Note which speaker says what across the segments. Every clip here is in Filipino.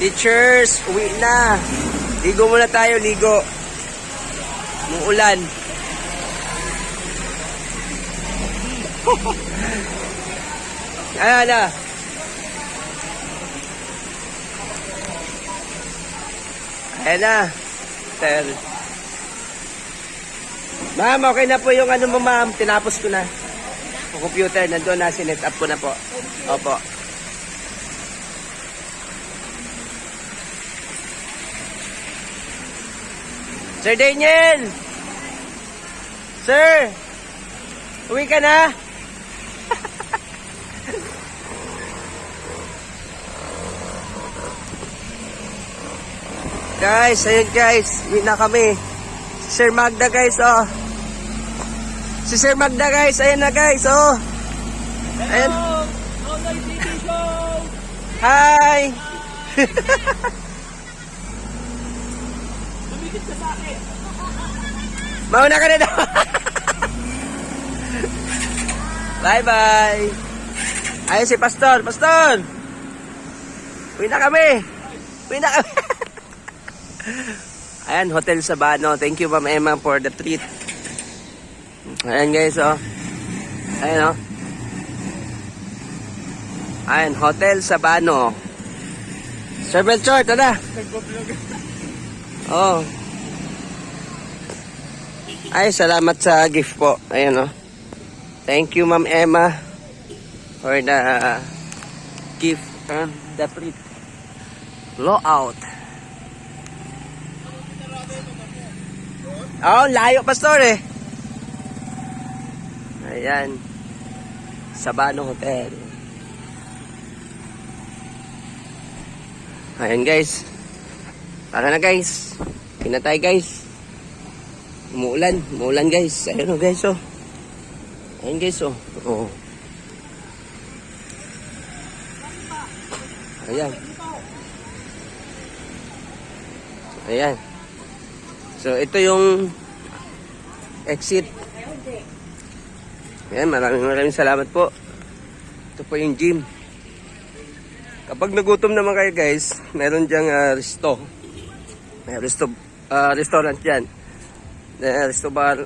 Speaker 1: Teachers, uwi na. Ligo muna tayo, ligo. Umuulan. Ayan na. Ayan na. Sir. Ma'am, okay na po yung ano mo, ma'am. Tinapos ko na. Yung computer, nandun na. Sinet up ko na po. Opo. Sir Daniel! Sir! Uwi ka na? Guys, ayun guys. Uwi na kami. Si Sir Magda guys, oh. Si Sir Magda guys, ayun na guys, oh. Ayun. Hi! Mauna ka na daw. Bye-bye. Ayun si Pastor. Pastor! Uwi na kami. Uwi na kami. Ayan, Hotel Sabano. Thank you, Ma'am Emma, for the treat. Ayan, guys, oh. Ayan, oh. Ayan, Hotel Sabano. Sir Belchor, tada. Oh. Ay, salamat sa gift po. Ayan, oh. Thank you, Ma'am Emma, for the gift and the treat. Blowout. Oh, layo, Pastor, eh. Ayan. Sabano Hotel. Ayan, guys. Tara na, guys. Pinatay, guys. Umuulan. Umuulan, guys. Ayan, oh, guys, oh. Ayan, guys, oh. Oh. Ayan. Ayan. So, ito yung exit. Ayan, maraming salamat po. Ito po yung gym. Kapag nagutom naman kayo, guys, meron dyang resto. May restaurant dyan. Resto bar.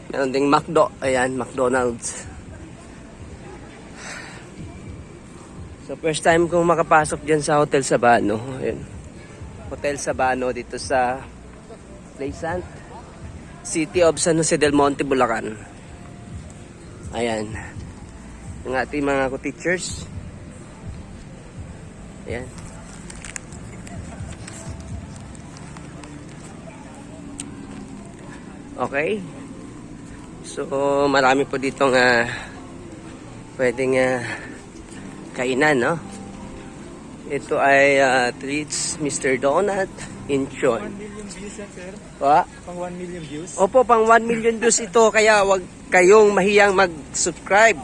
Speaker 1: Meron ding McDo. Ayan, McDonald's. So, first time kong makapasok dyan sa Hotel Sabano. Ayan. Hotel Sabano dito sa Plaisant, City of San Jose del Monte, Bulacan. Ayan. Yung ating mga co-teachers. Ayan. Okay. So, marami po ditong pwedeng kainan, no? Ito ay treats Mr. Donut Incheon.
Speaker 2: 1 million views yan, sir.
Speaker 1: Pa?
Speaker 2: Pang 1 million views.
Speaker 1: Opo, pang 1 million views ito. Kaya wag kayong mahiyang mag-subscribe.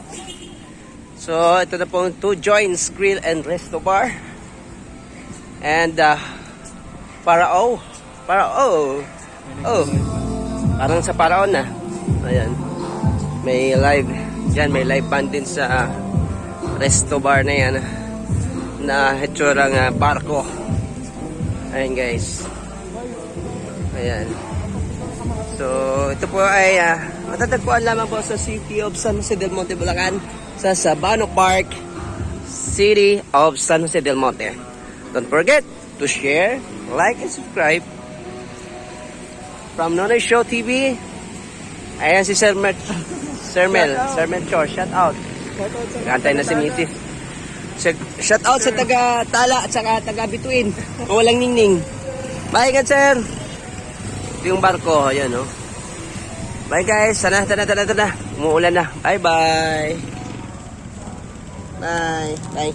Speaker 1: So, ito na po 2 Joints Grill and Resto Bar. And, Parao. Oh. Parang sa Parao na. Ayan. May live. Diyan, may live band din sa Resto Bar na yan. Na hetsurang barko. Ayan, guys. Ayan. So, ito po ay matatagpuan lamang po sa City of San Jose del Monte, Bulacan, sa Sabano Park, City of San Jose del Monte. Don't forget to share, like, and subscribe. From Nonoy Show TV, ayan si Sir Mel Chor, shout out. Kantay na si Miti. Shout out sa taga Tala at saka taga Bituin. Walang ningning. Bye, good sir. Ito yung barko, ayan, oh. Bye, guys. Sana. Umuulan na. Bye. Bye.